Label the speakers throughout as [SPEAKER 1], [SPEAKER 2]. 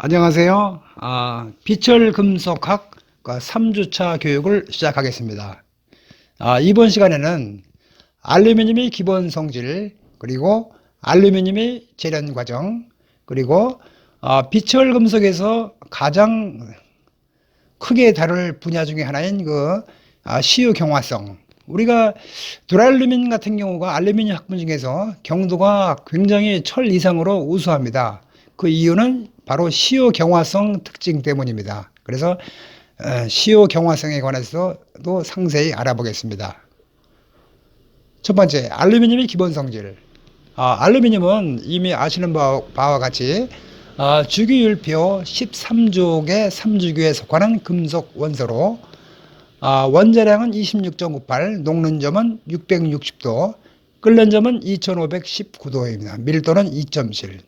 [SPEAKER 1] 안녕하세요. 비철금속학 3주차 교육을 시작하겠습니다. 이번 시간에는 알루미늄의 기본 성질, 그리고 알루미늄의 재련 과정, 그리고 비철금속에서 가장 크게 다룰 분야 중에 하나인 시유 경화성. 우리가 두랄루민 같은 경우가 알루미늄 학분 중에서 경도가 굉장히 철 이상으로 우수합니다. 그 이유는 바로 시유 경화성 특징 때문입니다. 그래서 시유 경화성에 관해서도 상세히 알아보겠습니다. 첫 번째, 알루미늄의 기본 성질. 알루미늄은 이미 아시는 바와 같이 주기율표 13족의 3주기에 속하는 금속 원소로 원자량은 26.98, 녹는 점은 660도, 끓는 점은 2519도입니다. 밀도는 2.7.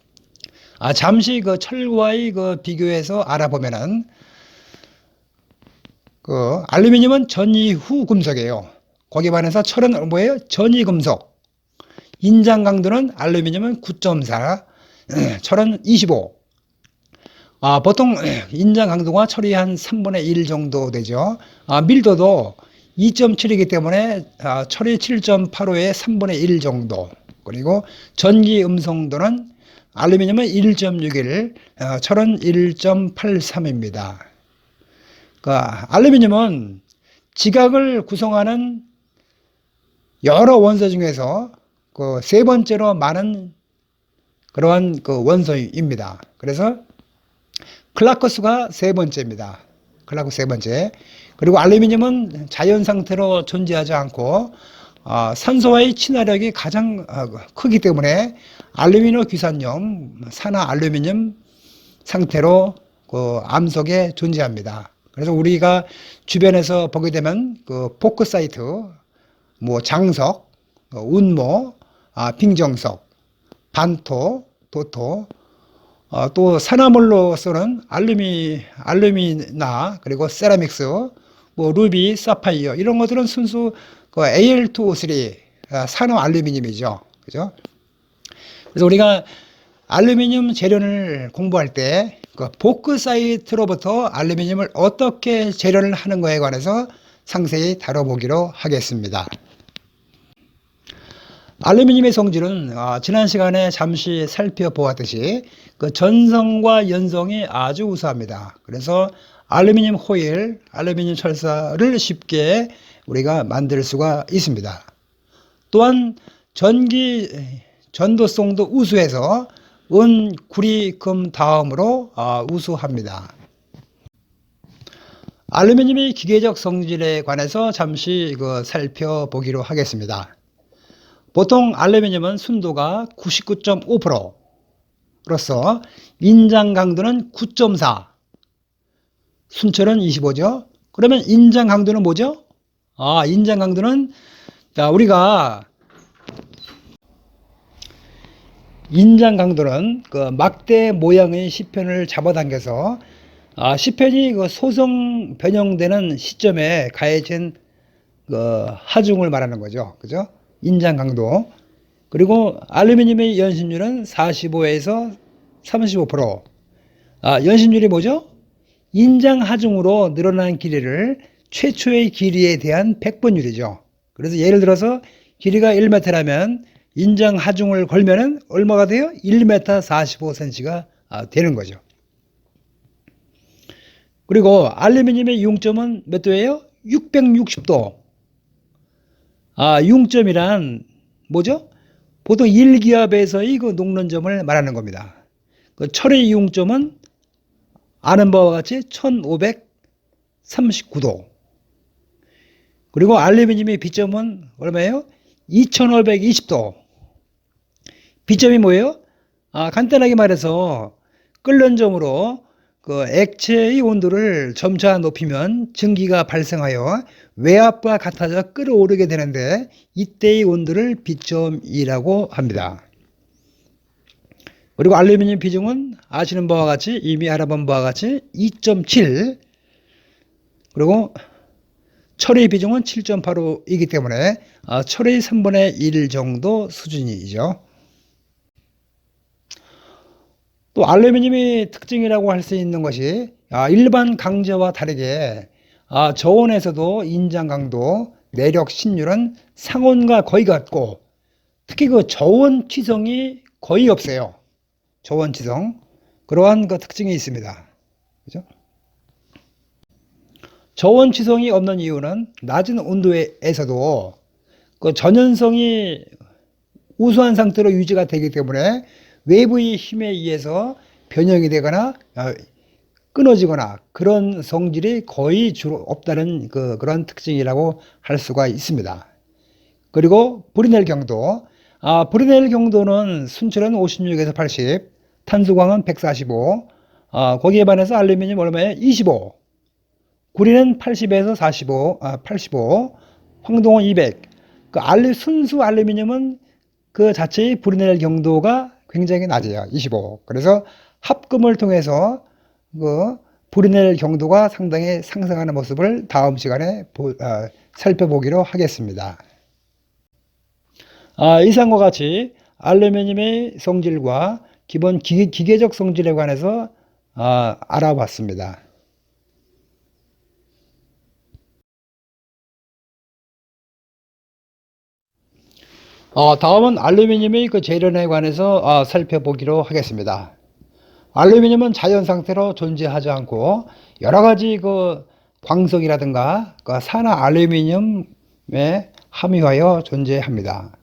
[SPEAKER 1] 잠시 철과의 비교해서 알아보면은 알루미늄은 전이후 금속이에요. 거기에 반해서 철은 뭐예요? 전이금속. 인장 강도는 알루미늄은 9.4, 철은 25. 보통 인장 강도가 철이 한 3분의 1 정도 되죠. 밀도도 2.7이기 때문에 철이 7.85의 3분의 1 정도. 그리고 전기 음성도는 알루미늄은 1.61, 철은 1.83입니다. 알루미늄은 지각을 구성하는 여러 원소 중에서 세 번째로 많은 그러한 원소입니다. 그래서 클라크수가 세 번째입니다. 클라크수 세 번째. 그리고 알루미늄은 자연 상태로 존재하지 않고 산소와의 친화력이 가장 크기 때문에 알루미늄 귀산염, 산화 알루미늄 상태로 암석에 존재합니다. 그래서 우리가 주변에서 보게 되면 포크사이트, 장석, 운모, 빙정석, 반토, 도토, 또 산화물로서는 알루미나 그리고 세라믹스, 루비, 사파이어 이런 것들은 순수 Al2O3 산화 알루미늄이죠. 그죠? 그래서 우리가 알루미늄 재련을 공부할 때 보크사이트로부터 알루미늄을 어떻게 재련을 하는 거에 관해서 상세히 다뤄보기로 하겠습니다. 알루미늄의 성질은 지난 시간에 잠시 살펴보았듯이 전성과 연성이 아주 우수합니다. 그래서 알루미늄 호일, 알루미늄 철사를 쉽게 우리가 만들 수가 있습니다. 또한 전도성도 우수해서 은, 구리, 금 다음으로 우수합니다. 알루미늄의 기계적 성질에 관해서 잠시 살펴보기로 하겠습니다. 보통 알루미늄은 순도가 99.5%로서 인장 강도는 9.4, 순철은 25죠. 그러면 인장 강도는 뭐죠? 인장 강도는 우리가 인장 강도는 막대 모양의 시편을 잡아당겨서 시편이 소성 변형되는 시점에 가해진 하중을 말하는 거죠. 그죠? 인장 강도. 그리고 알루미늄의 연심률은 45에서 35%. 연심률이 뭐죠? 인장 하중으로 늘어난 길이를 최초의 길이에 대한 백분율이죠. 그래서 예를 들어서 길이가 1m라면 인장 하중을 걸면은 얼마가 돼요? 1m 45cm가 되는 거죠. 그리고 알루미늄의 융점은 몇 도예요? 660도. 융점이란 뭐죠? 보통 1기압에서의 녹는 점을 말하는 겁니다. 철의 융점은 아는 바와 같이 1539도. 그리고 알루미늄의 비점은 얼마예요? 2520도. 비점이 뭐예요? 간단하게 말해서 끓는 점으로 액체의 온도를 점차 높이면 증기가 발생하여 외압과 같아져 끓어오르게 되는데 이때의 온도를 비점이라고 합니다. 그리고 알루미늄 비중은 아시는 바와 같이 이미 알아본 바와 같이 2.7, 그리고 철의 비중은 7.85이기 때문에 철의 3분의 1 정도 수준이죠. 또 알루미늄의 특징이라고 할 수 있는 것이 일반 강제와 다르게 저온에서도 인장 강도, 내력, 신율은 상온과 거의 같고 특히 그 저온 취성이 거의 없어요. 저온 취성. 그러한 그 특징이 있습니다. 그죠? 저온 취성이 없는 이유는 낮은 온도에서도 그 전연성이 우수한 상태로 유지가 되기 때문에 외부의 힘에 의해서 변형이 되거나 끊어지거나 그런 성질이 거의 주로 없다는 그런 특징이라고 할 수가 있습니다. 그리고 브리넬 경도. 브리넬 경도는 순철은 56에서 80, 탄수광은 145, 거기에 반해서 알루미늄 얼마에 25, 구리는 80에서 45, 85, 황동은 200. 순수 알루미늄은 그 자체의 브리넬 경도가 굉장히 낮아요. 25. 그래서 합금을 통해서 그 브리넬 경도가 상당히 상승하는 모습을 다음 시간에 살펴보기로 하겠습니다. 이상과 같이 알루미늄의 성질과 기본 기계적 성질에 관해서 알아봤습니다. 다음은 알루미늄의 그 재련에 관해서 살펴보기로 하겠습니다. 알루미늄은 자연 상태로 존재하지 않고 여러 가지 그 광석이라든가 그 산화 알루미늄에 함유하여 존재합니다.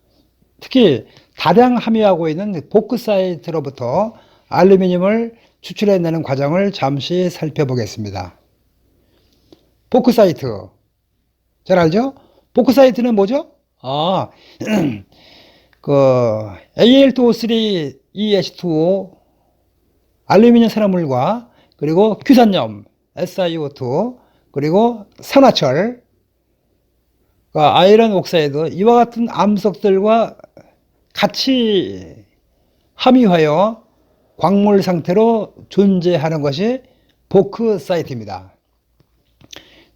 [SPEAKER 1] 특히 다량 함유하고 있는 보크사이트로부터 알루미늄을 추출해내는 과정을 잠시 살펴보겠습니다. 보크사이트 잘 알죠? 보크사이트는 뭐죠? 그 Al2O3 알루미늄 산화물과 그리고 규산염 SiO2 그리고 산화철 아이런 옥사이드 이와 같은 암석들과 같이 함유하여 광물 상태로 존재하는 것이 보크사이트입니다.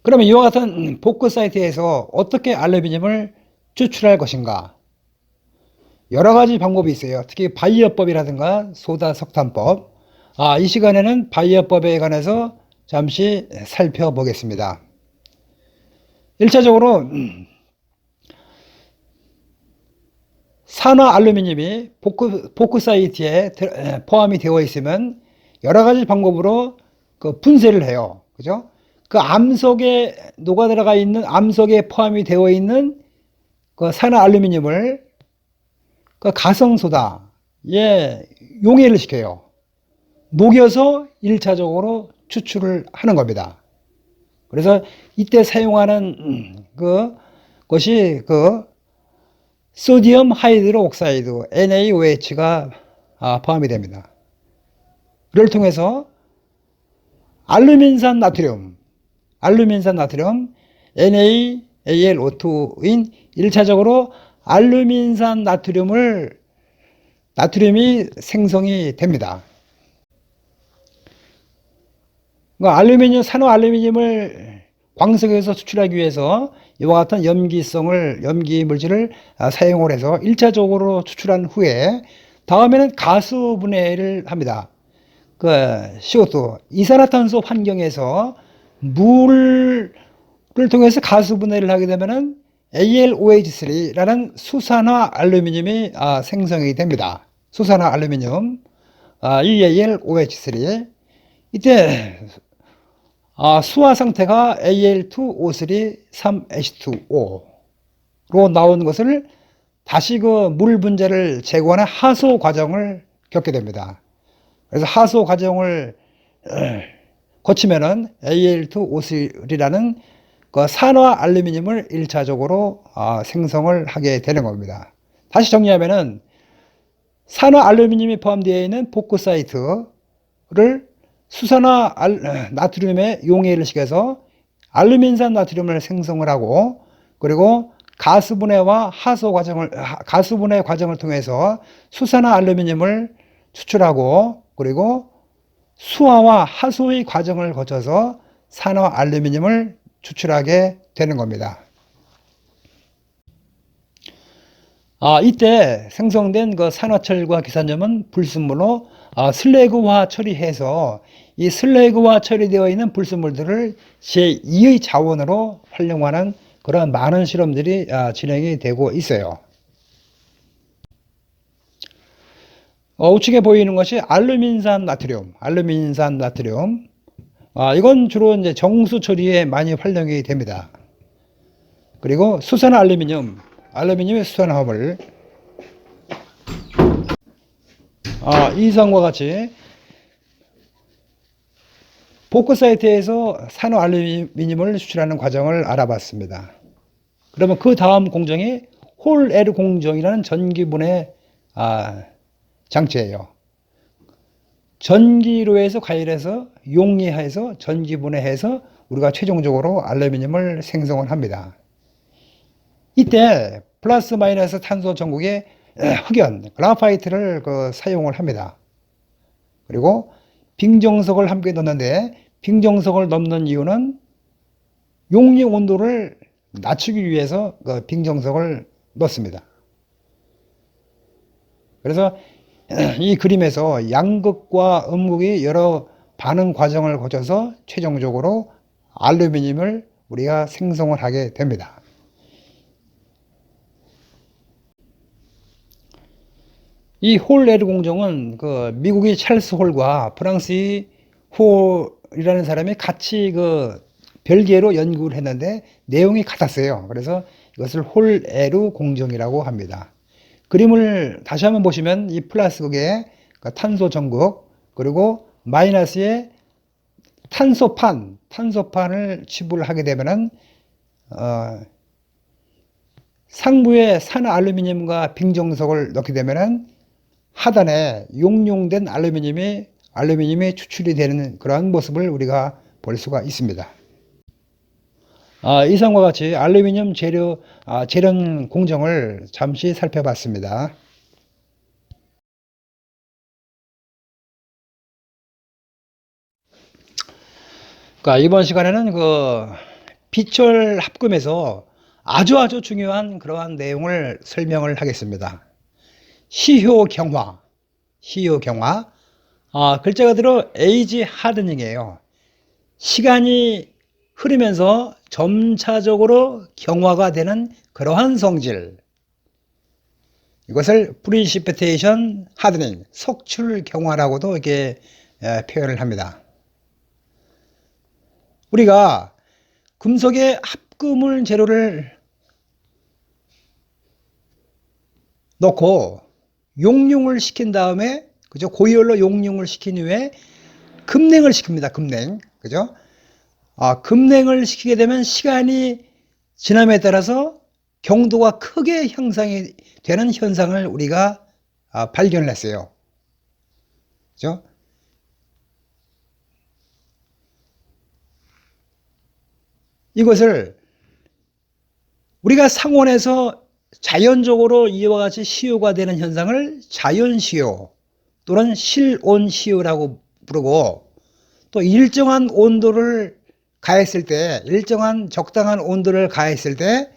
[SPEAKER 1] 그러면 이와 같은 보크사이트에서 어떻게 알루미늄을 추출할 것인가? 여러 가지 방법이 있어요. 특히 바이어법이라든가 소다 석탄법. 이 시간에는 바이어법에 관해서 잠시 살펴보겠습니다. 1차적으로 산화 알루미늄이 보크사이트에 포함이 되어 있으면 여러 가지 방법으로 그 분쇄를 해요. 그죠? 그 암석에 녹아 들어가 있는 암석에 포함이 되어 있는 그 산화 알루미늄을 그 가성소다에 용해를 시켜요. 녹여서 1차적으로 추출을 하는 겁니다. 그래서 이때 사용하는 것이 소디움 하이드로 옥사이드 NaOH가 포함이 됩니다. 이를 통해서 알루민산 나트륨 NaAlO2인 1차적으로 알루민산 나트륨이 생성이 됩니다. 산화 알루미늄을 광석에서 추출하기 위해서 이와 같은 염기 물질을 사용을 해서 1차적으로 추출한 후에 다음에는 가수 분해를 합니다. CO2 이산화탄소 환경에서 물을 통해서 가수 분해를 하게 되면은 AlOH3라는 수산화 알루미늄이 생성이 됩니다. 수산화 알루미늄 AlOH3 이때 수화 상태가 Al2O3 3H2O로 나온 것을 다시 그 물 분자를 제거하는 하소 과정을 겪게 됩니다. 그래서 하소 과정을 거치면은 Al2O3라는 그 산화 알루미늄을 1차적으로 생성을 하게 되는 겁니다. 다시 정리하면은 산화 알루미늄이 포함되어 있는 보크사이트를 수산화 나트륨에 용해를 시켜서 알루민산 나트륨을 생성을 하고 그리고 가수 분해 과정을 통해서 수산화 알루미늄을 추출하고 그리고 수화와 하소의 과정을 거쳐서 산화 알루미늄을 추출하게 되는 겁니다. 이때 생성된 그 산화철과 기산염은 불순물로 슬래그화 처리해서 이 슬래그화 처리되어 있는 불순물들을 제2의 자원으로 활용하는 그런 많은 실험들이 진행이 되고 있어요. 우측에 보이는 것이 알루민산 나트륨, 이건 주로 이제 정수 처리에 많이 활용이 됩니다. 그리고 수산 알루미늄의 수산화물, 이상과 같이 보크사이트에서 산호 알루미늄을 수출하는 과정을 알아봤습니다. 그러면 그 다음 공정이 홀-L 공정이라는 전기분해 장치예요. 전기로에서 가열해서 용이해서 전기분해해서 우리가 최종적으로 알루미늄을 생성을 합니다. 이때 플러스 마이너스 탄소 전국에 흑연, 그라파이트를 사용을 합니다. 그리고 빙정석을 함께 넣는데 빙정석을 넣는 이유는 용리 온도를 낮추기 위해서 빙정석을 넣습니다. 그래서 이 그림에서 양극과 음극이 여러 반응 과정을 거쳐서 최종적으로 알루미늄을 우리가 생성을 하게 됩니다. 이 홀-L 공정은 미국의 찰스 홀과 프랑스의 홀이라는 사람이 같이 별개로 연구를 했는데 내용이 같았어요. 그래서 이것을 홀-L 공정이라고 합니다. 그림을 다시 한번 보시면 이 플러스 극에 탄소 전극, 그리고 마이너스에 탄소판을 치부를 하게 되면은 상부에 산화 알루미늄과 빙정석을 넣게 되면은 하단에 용융된 알루미늄이 추출이 되는 그러한 모습을 우리가 볼 수가 있습니다. 이상과 같이 알루미늄 재련 공정을 잠시 살펴봤습니다. 이번 시간에는 비철 합금에서 아주 중요한 그러한 내용을 설명을 하겠습니다. 시효 경화. 글자 그대로 에이지 하드닝이에요. 시간이 흐르면서 점차적으로 경화가 되는 그러한 성질. 이것을 프리시피테이션 하드닝, 석출 경화라고도 이렇게 표현을 합니다. 우리가 금속의 합금을 재료를 넣고 용융을 시킨 다음에, 그죠? 고열로 용융을 시킨 후에 급냉을 시킵니다. 그죠? 급냉을 시키게 되면 시간이 지남에 따라서 경도가 크게 향상이 되는 현상을 우리가 발견을 했어요. 그죠? 이것을 우리가 상온에서 자연적으로 이와 같이 시효가 되는 현상을 자연시효 또는 실온시효라고 부르고, 또 일정한 온도를 가했을 때, 일정한 적당한 온도를 가했을 때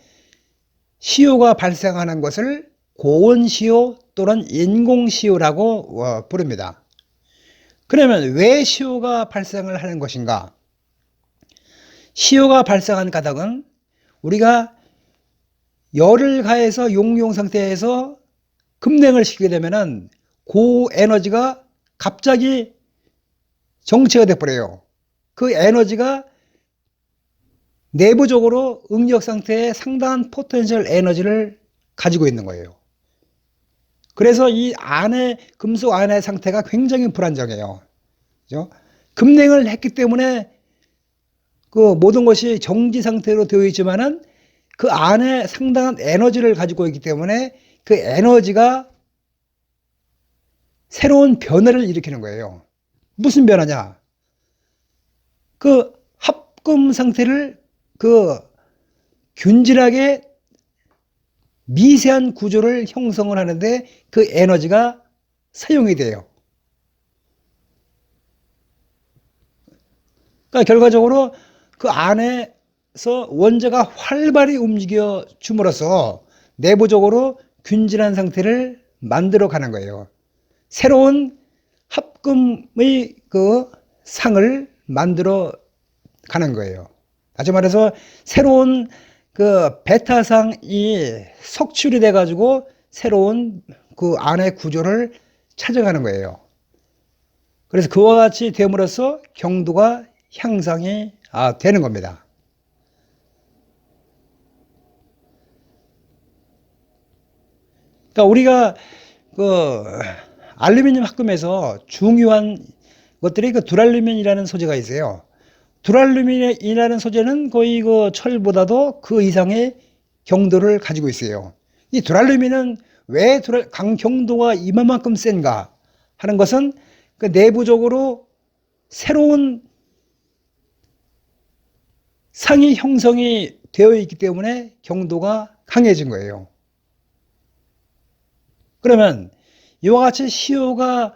[SPEAKER 1] 시효가 발생하는 것을 고온시효 또는 인공시효라고 부릅니다. 그러면 왜 시효가 발생을 하는 것인가? 시효가 발생한 까닭은 우리가 열을 가해서 용융 상태에서 급냉을 시키게 되면은 고에너지가 갑자기 정체가 돼버려요. 그 에너지가 내부적으로 응력 상태에 상당한 포텐셜 에너지를 가지고 있는 거예요. 그래서 이 안에, 금속 안의 상태가 굉장히 불안정해요. 그죠? 급냉을 했기 때문에 모든 것이 정지 상태로 되어 있지만은 그 안에 상당한 에너지를 가지고 있기 때문에 그 에너지가 새로운 변화를 일으키는 거예요. 무슨 변화냐? 합금 상태를 균질하게 미세한 구조를 형성을 하는데 그 에너지가 사용이 돼요. 그러니까 결과적으로 그 안에서 원자가 활발히 움직여 줌으로써 내부적으로 균질한 상태를 만들어 가는 거예요. 새로운 합금의 그 상을 만들어 가는 거예요. 다시 말해서 새로운 그 베타상이 석출이 돼 가지고 새로운 그 안의 구조를 찾아가는 거예요. 그래서 그와 같이 됨으로써 경도가 향상이 되는 겁니다. 그러니까 우리가 그 알루미늄 합금에서 중요한 것들이 그 두랄루민이라는 소재가 있어요. 두랄루민이라는 소재는 거의 그 철보다도 그 이상의 경도를 가지고 있어요. 이 두랄루민은 왜 강경도가 이만큼 센가 하는 것은 그 내부적으로 새로운 상이 형성이 되어 있기 때문에 경도가 강해진 거예요. 그러면 이와 같이 시효가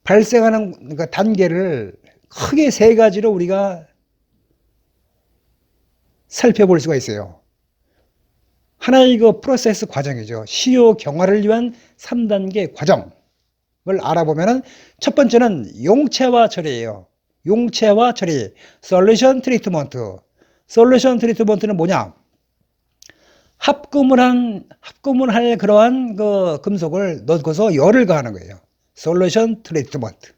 [SPEAKER 1] 발생하는 그 단계를 크게 세 가지로 우리가 살펴볼 수가 있어요. 하나의 그 프로세스 과정이죠. 시효 경화를 위한 3단계 과정을 알아보면은 첫 번째는 용체화 처리예요. 용체화 처리, 솔루션 트리트먼트. 솔루션 트리트먼트는 뭐냐? 합금을 할 그러한 그 금속을 넣고서 열을 가하는 거예요. 솔루션 트리트먼트.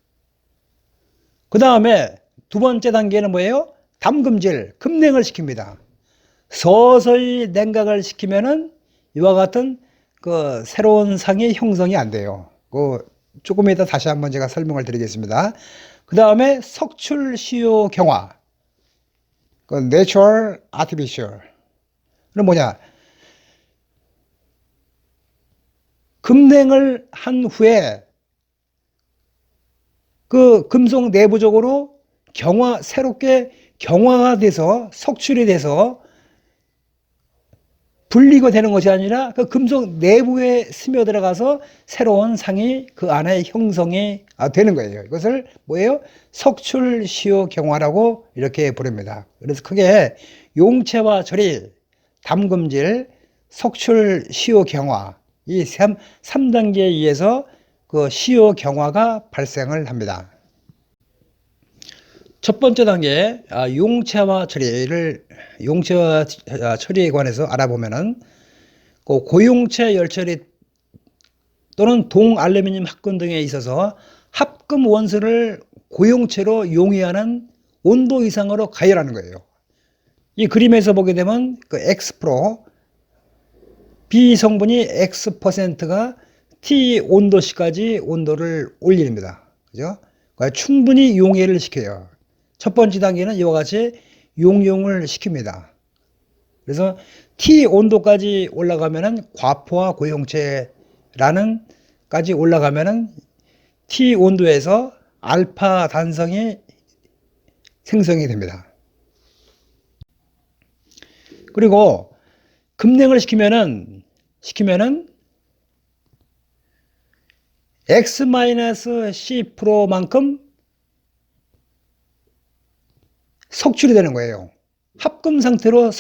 [SPEAKER 1] 그 다음에 두 번째 단계는 뭐예요? 담금질, 급냉을 시킵니다. 서서히 냉각을 시키면은 이와 같은 그 새로운 상이 형성이 안 돼요. 그 조금 이따 다시 한번 제가 설명을 드리겠습니다. 그 다음에 석출 시효 경화, 그 내추럴 아티피셜은 뭐냐? 급냉을 한 후에 그 금속 내부적으로 새롭게 경화가 돼서 석출이 돼서 분리가 되는 것이 아니라 그 금속 내부에 스며들어가서 새로운 상이 그 안에 형성이 되는 거예요. 이것을 뭐예요? 석출 시효 경화라고 이렇게 부릅니다. 그래서 크게 용체화 처리, 담금질, 석출 시효 경화 이 3단계에 의해서 그 시효 경화가 발생을 합니다. 첫 번째 단계 용체화 처리에 관해서 알아보면은 그 고용체 열처리 또는 동알루미늄 합금 등에 있어서 합금 원소를 고용체로 용이하는 온도 이상으로 가열하는 거예요. 이 그림에서 보게 되면 그 X% B 성분이 X%가 T 온도씨까지 온도를 올립니다. 그죠? 충분히 용해를 시켜요. 첫 번째 단계는 이와 같이 용융을 시킵니다. 그래서 T 온도까지 올라가면은 과포화 고용체라는 까지 올라가면은 T 온도에서 알파 단성이 생성이 됩니다. 그리고 급냉을 시키면은 X-C%만큼 석출이 되는 거예요. 합금 상태로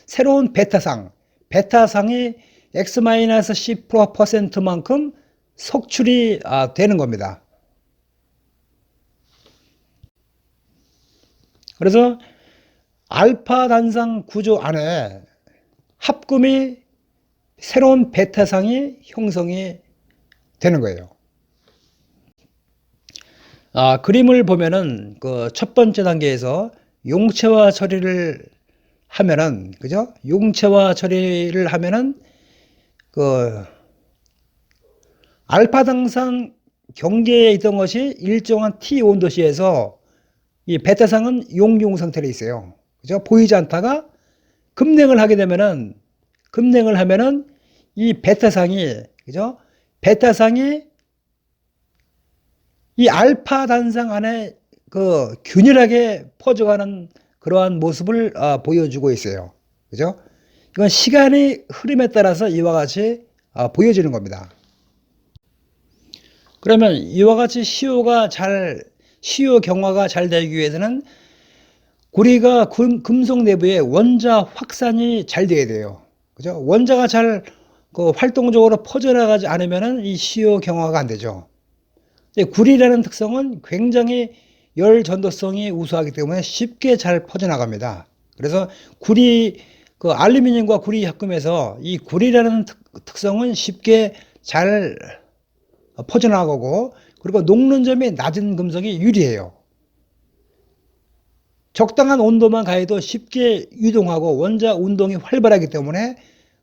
[SPEAKER 1] 새로운 베타상이 X-C%만큼 석출이 되는 겁니다. 그래서 알파 단상 구조 안에 합금이 새로운 베타상이 형성이 되는 거예요. 그림을 보면은 그 첫 번째 단계에서 용체화 처리를 하면은, 그죠? 용체화 처리를 하면은 그 알파 당상 경계에 있던 것이 일정한 T 온도시에서 이 베타상은 용융 상태로 있어요. 그죠? 보이지 않다가 급냉을 하면은 이 베타상이, 그죠? 베타상이 이 알파 단상 안에 그 균일하게 퍼져가는 그러한 모습을 보여주고 있어요. 그죠? 이건 시간의 흐름에 따라서 이와 같이 보여지는 겁니다. 그러면 이와 같이 시효 경화가 잘 되기 위해서는 우리가 금속 내부에 원자 확산이 잘 돼야 돼요. 그죠? 원자가 잘 그 활동적으로 퍼져나가지 않으면은 이 시효 경화가 안 되죠. 구리라는 특성은 굉장히 열 전도성이 우수하기 때문에 쉽게 잘 퍼져나갑니다. 그래서 그 알루미늄과 구리 합금에서 이 구리라는 특성은 쉽게 잘 퍼져나가고, 그리고 녹는 점이 낮은 금속이 유리해요. 적당한 온도만 가해도 쉽게 유동하고 원자 운동이 활발하기 때문에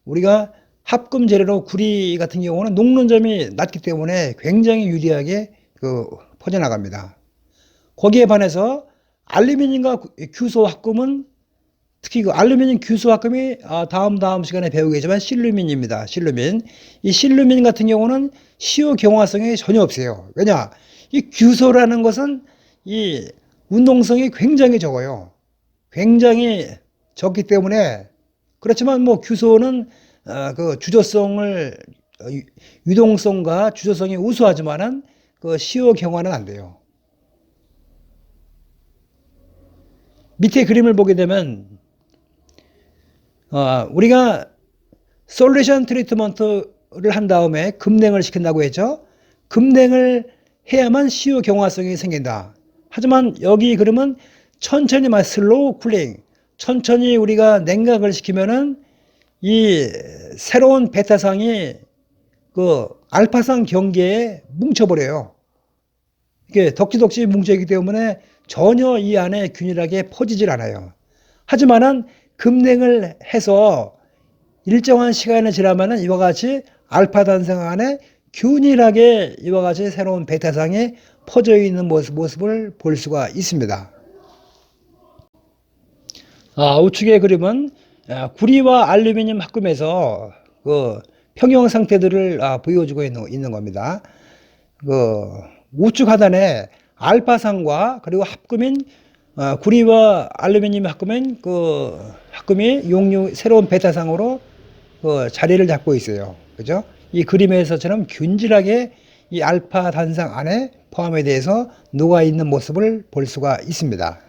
[SPEAKER 1] 우리가 합금 재료로 구리 같은 경우는 녹는 점이 낮기 때문에 굉장히 유리하게 퍼져나갑니다. 거기에 반해서 알루미늄과 규소 합금은, 특히 알루미늄 규소 합금이 다음 시간에 배우겠지만 실루민입니다. 실루민. 이 실루민 같은 경우는 시효 경화성이 전혀 없어요. 왜냐? 이 규소라는 것은 이 운동성이 굉장히 적어요. 굉장히 적기 때문에, 그렇지만 뭐 규소는 그 주조성을, 유동성과 주조성이 우수하지만은 그 시효 경화는 안 돼요. 밑에 그림을 보게 되면 우리가 솔루션 트리트먼트를 한 다음에 급냉을 시킨다고 했죠. 급냉을 해야만 시효 경화성이 생긴다. 하지만 여기 그러면 천천히 슬로우 쿨링, 천천히 우리가 냉각을 시키면은 이 새로운 베타상이 그 알파상 경계에 뭉쳐버려요. 이게 덕지덕지 뭉쳐있기 때문에 전혀 이 안에 균일하게 퍼지질 않아요. 하지만은 급냉을 해서 일정한 시간이 지나면은 이와 같이 알파 단상 안에 균일하게 이와 같이 새로운 베타상이 퍼져 있는 모습을 볼 수가 있습니다. 우측의 그림은 구리와 알루미늄 합금에서 그 평형 상태들을 보여주고 있는 겁니다. 그 우측 하단에 알파상과 그리고 합금인 구리와 알루미늄 합금인 그 합금이 새로운 베타상으로 그 자리를 잡고 있어요. 그죠? 이 그림에서처럼 균질하게 이 알파 단상 안에 포함에 대해서 녹아 있는 모습을 볼 수가 있습니다.